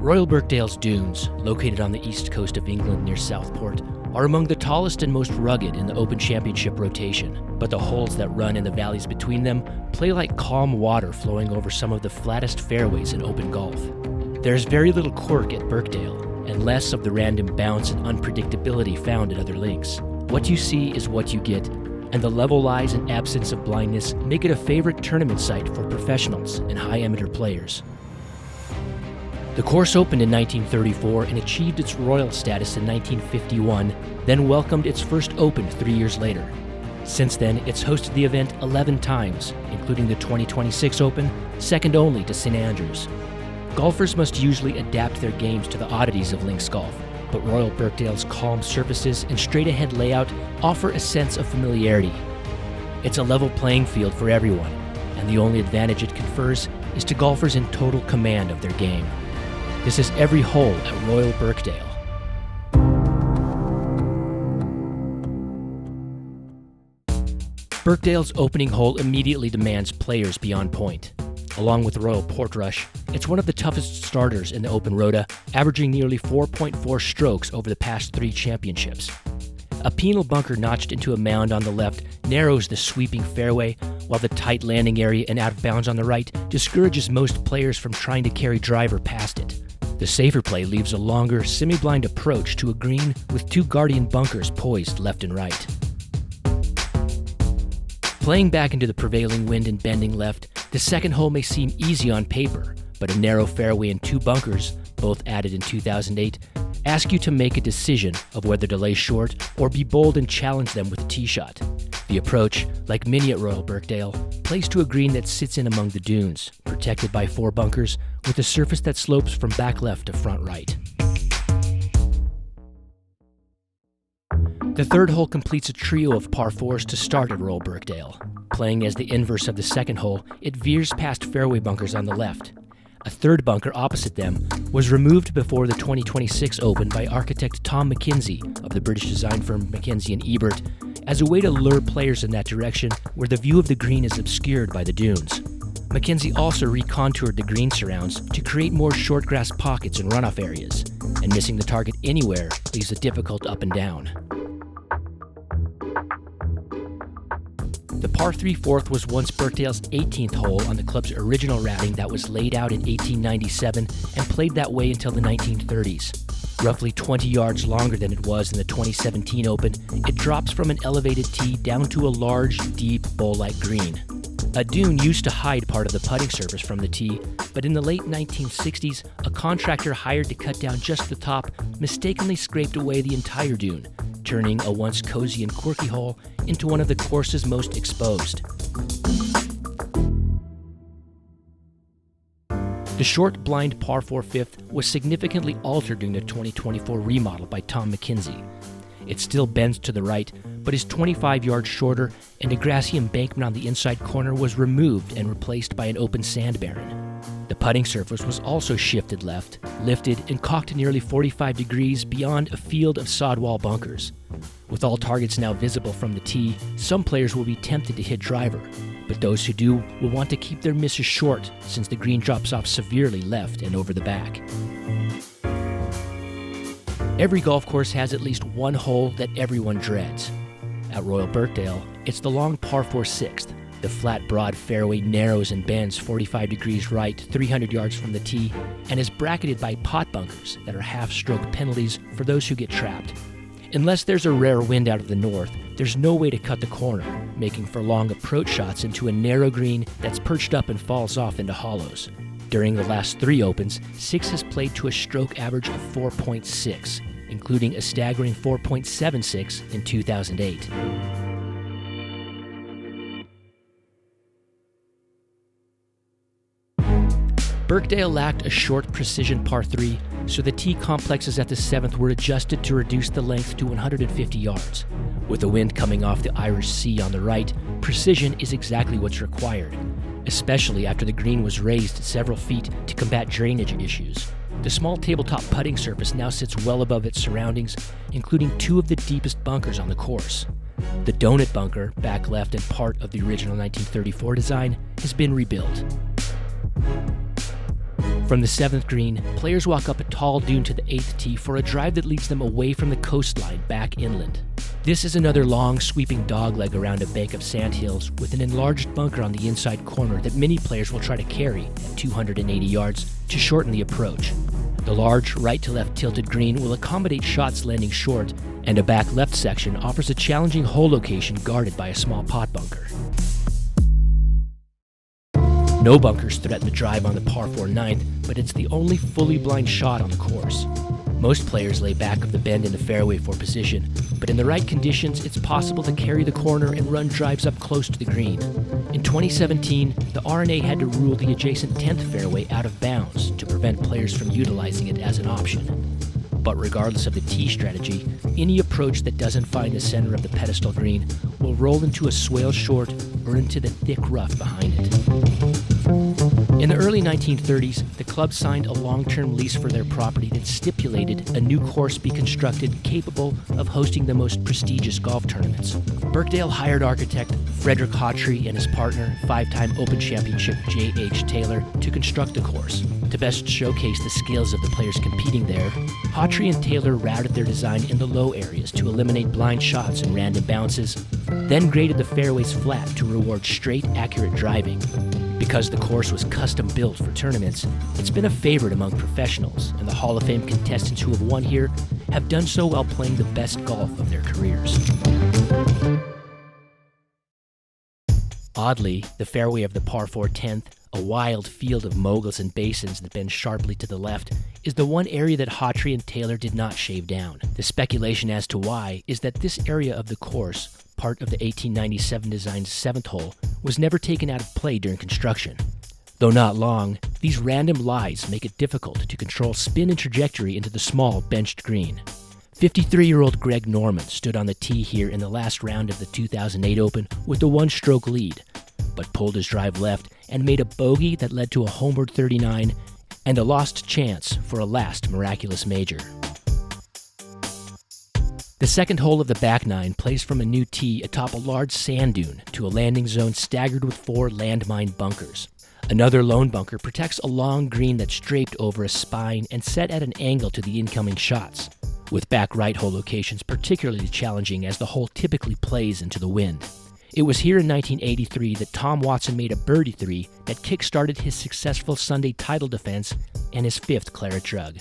Royal Birkdale's dunes, located on the east coast of England near Southport, are among the tallest and most rugged in the Open Championship rotation, but the holes that run in the valleys between them play like calm water flowing over some of the flattest fairways in open golf. There's very little quirk at Birkdale, and less of the random bounce and unpredictability found at other links. What you see is what you get, and the level lies and absence of blindness make it a favorite tournament site for professionals and high-amateur players. The course opened in 1934 and achieved its royal status in 1951, then welcomed its first Open 3 years later. Since then, it's hosted the event 11 times, including the 2026 Open, second only to St Andrews. Golfers must usually adapt their games to the oddities of links golf, but Royal Birkdale's calm surfaces and straight-ahead layout offer a sense of familiarity. It's a level playing field for everyone, and the only advantage it confers is to golfers in total command of their game. This is every hole at Royal Birkdale. Birkdale's opening hole immediately demands players be on point. Along with Royal Portrush, it's one of the toughest starters in the Open Rota, averaging nearly 4.4 strokes over the past 3 championships. A penal bunker notched into a mound on the left narrows the sweeping fairway, while the tight landing area and out of bounds on the right discourages most players from trying to carry driver past it. The safer play leaves a longer, semi-blind approach to a green with 2 guardian bunkers poised left and right. Playing back into the prevailing wind and bending left, the second hole may seem easy on paper, but a narrow fairway and 2 bunkers, both added in 2008, ask you to make a decision of whether to lay short or be bold and challenge them with a tee shot. The approach, like many at Royal Birkdale, plays to a green that sits in among the dunes, protected by 4 bunkers, with a surface that slopes from back left to front right. The third hole completes a trio of par 4s to start at Royal Birkdale. Playing as the inverse of the second hole, it veers past fairway bunkers on the left. A third bunker opposite them was removed before the 2026 Open by architect Tom McKenzie of the British design firm McKenzie & Ebert as a way to lure players in that direction where the view of the green is obscured by the dunes. McKenzie also recontoured the green surrounds to create more short grass pockets and runoff areas, and missing the target anywhere leaves a difficult up and down. The par 3 fourth was once Birkdale's 18th hole on the club's original routing that was laid out in 1897 and played that way until the 1930s. Roughly 20 yards longer than it was in the 2017 Open, it drops from an elevated tee down to a large, deep, bowl-like green. A dune used to hide part of the putting surface from the tee, but in the late 1960s, a contractor hired to cut down just the top mistakenly scraped away the entire dune, turning a once cozy and quirky hole into one of the course's most exposed. The short, blind par 4 fifth was significantly altered during the 2024 remodel by Tom McKenzie. It still bends to the right, but is 25 yards shorter, and a grassy embankment on the inside corner was removed and replaced by an open sand barren. The putting surface was also shifted left, lifted, and cocked nearly 45 degrees beyond a field of sod wall bunkers. With all targets now visible from the tee, some players will be tempted to hit driver, but those who do will want to keep their misses short since the green drops off severely left and over the back. Every golf course has at least one hole that everyone dreads. At Royal Birkdale, it's the long par 4 sixth. The flat, broad fairway narrows and bends 45 degrees right, 300 yards from the tee, and is bracketed by pot bunkers that are half-stroke penalties for those who get trapped. Unless there's a rare wind out of the north, there's no way to cut the corner, making for long approach shots into a narrow green that's perched up and falls off into hollows. During the last 3 Opens, 6 has played to a stroke average of 4.6, including a staggering 4.76 in 2008. Birkdale lacked a short precision par 3, so the tee complexes at the 7th were adjusted to reduce the length to 150 yards. With the wind coming off the Irish Sea on the right, precision is exactly what's required, especially after the green was raised several feet to combat drainage issues. The small tabletop putting surface now sits well above its surroundings, including 2 of the deepest bunkers on the course. The donut bunker, back left and part of the original 1934 design, has been rebuilt. From the 7th green, players walk up a tall dune to the 8th tee for a drive that leads them away from the coastline back inland. This is another long, sweeping dogleg around a bank of sandhills with an enlarged bunker on the inside corner that many players will try to carry at 280 yards to shorten the approach. The large right-to-left tilted green will accommodate shots landing short, and a back left section offers a challenging hole location guarded by a small pot bunker. No bunkers threaten the drive on the par 4 9th, but it's the only fully blind shot on the course. Most players lay back of the bend in the fairway for position, but in the right conditions, it's possible to carry the corner and run drives up close to the green. In 2017, the R&A had to rule the adjacent 10th fairway out of bounds to prevent players from utilizing it as an option. But regardless of the tee strategy, any approach that doesn't find the center of the pedestal green will roll into a swale short or into the thick rough behind it. In the early 1930s, the club signed a long-term lease for their property that stipulated a new course be constructed capable of hosting the most prestigious golf tournaments. Birkdale hired architect Frederick Hawtrey and his partner, 5-time Open Championship J.H. Taylor, to construct the course. To best showcase the skills of the players competing there, Hawtrey and Taylor routed their design in the low areas to eliminate blind shots and random bounces, then graded the fairways flat to reward straight, accurate driving. Because the course was custom built for tournaments, it's been a favorite among professionals, and the Hall of Fame contestants who have won here have done so while playing the best golf of their careers. Oddly, the fairway of the par 4 10th, a wild field of moguls and basins that bend sharply to the left, is the one area that Hawtrey and Taylor did not shave down. The speculation as to why is that this area of the course, part of the 1897 designed 7th hole, was never taken out of play during construction. Though not long, these random lies make it difficult to control spin and trajectory into the small benched green. 53-year-old Greg Norman stood on the tee here in the last round of the 2008 Open with a one-stroke lead, but pulled his drive left and made a bogey that led to a homeward 39 and a lost chance for a last miraculous major. The second hole of the back nine plays from a new tee atop a large sand dune to a landing zone staggered with 4 landmine bunkers. Another lone bunker protects a long green that's draped over a spine and set at an angle to the incoming shots, with back right hole locations particularly challenging as the hole typically plays into the wind. It was here in 1983 that Tom Watson made a birdie 3 that kick-started his successful Sunday title defense and his 5th claret jug.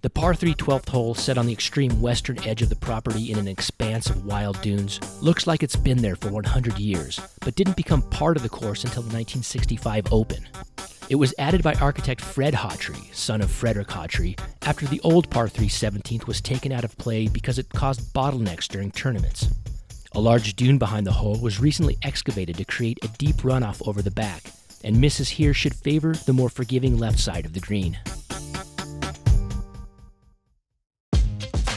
The par 3 12th hole, set on the extreme western edge of the property in an expanse of wild dunes, looks like it's been there for 100 years, but didn't become part of the course until the 1965 Open. It was added by architect Fred Hawtrey, son of Frederick Hawtrey, after the old par 3 17th was taken out of play because it caused bottlenecks during tournaments. A large dune behind the hole was recently excavated to create a deep runoff over the back, and misses here should favor the more forgiving left side of the green.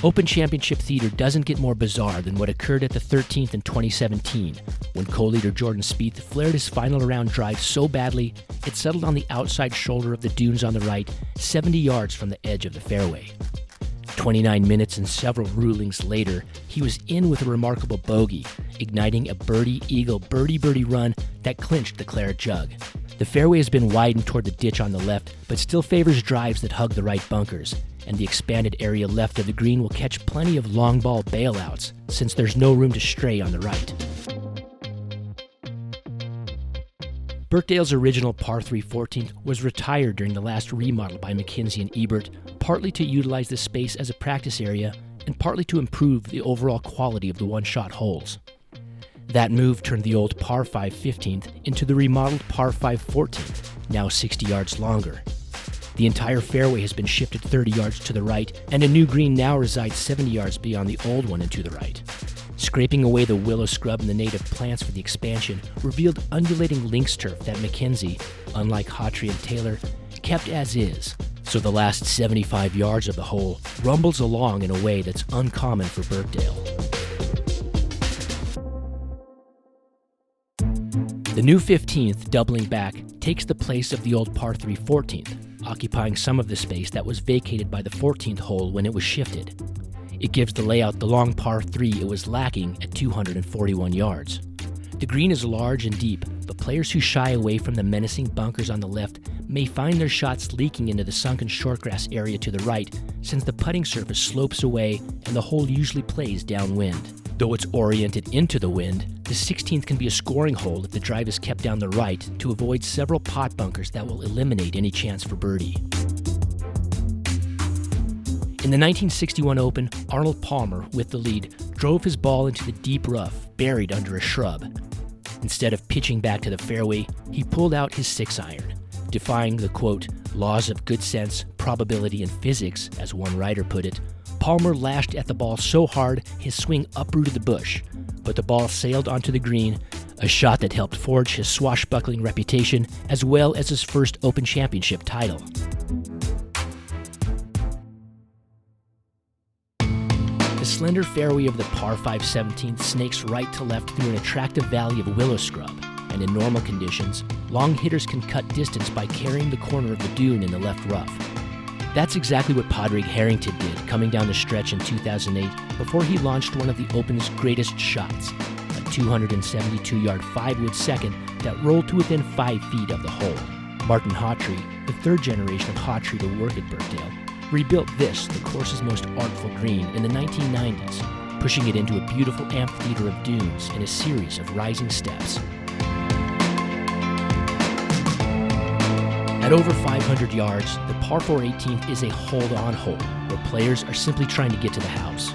Open Championship theater doesn't get more bizarre than what occurred at the 13th in 2017, when co-leader Jordan Spieth flared his final round drive so badly it settled on the outside shoulder of the dunes on the right, 70 yards from the edge of the fairway. 29 minutes and several rulings later, he was in with a remarkable bogey, igniting a birdie-eagle birdie-birdie run that clinched the claret jug. The fairway has been widened toward the ditch on the left, but still favors drives that hug the right bunkers, and the expanded area left of the green will catch plenty of long ball bailouts, since there's no room to stray on the right. Birkdale's original par 3 14th was retired during the last remodel by McKinsey and Ebert, partly to utilize the space as a practice area and partly to improve the overall quality of the one-shot holes. That move turned the old par 5 15th into the remodeled par 5 14th, now 60 yards longer. The entire fairway has been shifted 30 yards to the right, and a new green now resides 70 yards beyond the old one and to the right. Scraping away the willow scrub and the native plants for the expansion revealed undulating links turf that McKenzie, unlike Hawtrey and Taylor, kept as is, so the last 75 yards of the hole rumbles along in a way that's uncommon for Birkdale. The new 15th, doubling back, takes the place of the old par 3 14th, occupying some of the space that was vacated by the 14th hole when it was shifted. It gives the layout the long par 3 it was lacking at 241 yards. The green is large and deep, but players who shy away from the menacing bunkers on the left may find their shots leaking into the sunken shortgrass area to the right, since the putting surface slopes away and the hole usually plays downwind. Though it's oriented into the wind, the 16th can be a scoring hole if the drive is kept down the right to avoid several pot bunkers that will eliminate any chance for birdie. In the 1961 Open, Arnold Palmer, with the lead, drove his ball into the deep rough, buried under a shrub. Instead of pitching back to the fairway, he pulled out his 6-iron. Defying the, quote, laws of good sense, probability, and physics, as one writer put it, Palmer lashed at the ball so hard his swing uprooted the bush, but the ball sailed onto the green, a shot that helped forge his swashbuckling reputation as well as his first Open Championship title. The slender fairway of the par 5 17th snakes right to left through an attractive valley of willow scrub, and in normal conditions, long hitters can cut distance by carrying the corner of the dune in the left rough. That's exactly what Padraig Harrington did coming down the stretch in 2008 before he launched one of the Open's greatest shots, a 272-yard 5-wood second that rolled to within 5 feet of the hole. Martin Hawtrey, the third generation of Hawtrey to work at Birkdale, rebuilt this, the course's most artful green, in the 1990s, pushing it into a beautiful amphitheater of dunes in a series of rising steps. At over 500 yards, the par 4 18th is a hold-on hole, where players are simply trying to get to the house.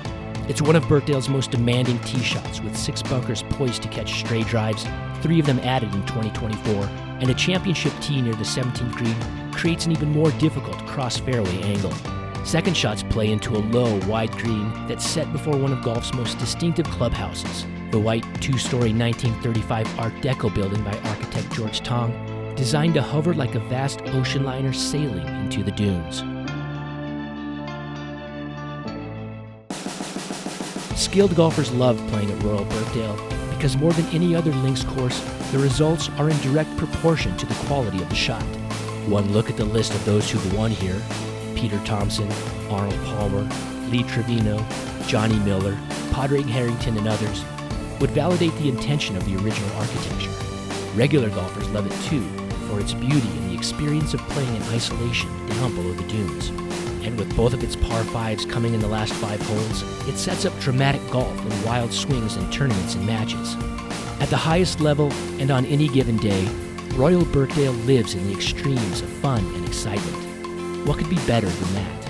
It's one of Birkdale's most demanding tee shots, with 6 bunkers poised to catch stray drives, 3 of them added in 2024, and a championship tee near the 17th green creates an even more difficult cross-fairway angle. Second shots play into a low, wide green that's set before one of golf's most distinctive clubhouses, the white 2-story 1935 Art Deco building by architect George Tong, designed to hover like a vast ocean liner sailing into the dunes. Skilled golfers love playing at Royal Birkdale because more than any other links course, the results are in direct proportion to the quality of the shot. One look at the list of those who've won here, Peter Thompson, Arnold Palmer, Lee Trevino, Johnny Miller, Padraig Harrington, and others, would validate the intention of the original architecture. Regular golfers love it too, for its beauty and the experience of playing in isolation down below the dunes. And with both of its par 5s coming in the last 5 holes, it sets up dramatic golf and wild swings in tournaments and matches. At the highest level and on any given day, Royal Birkdale lives in the extremes of fun and excitement. What could be better than that?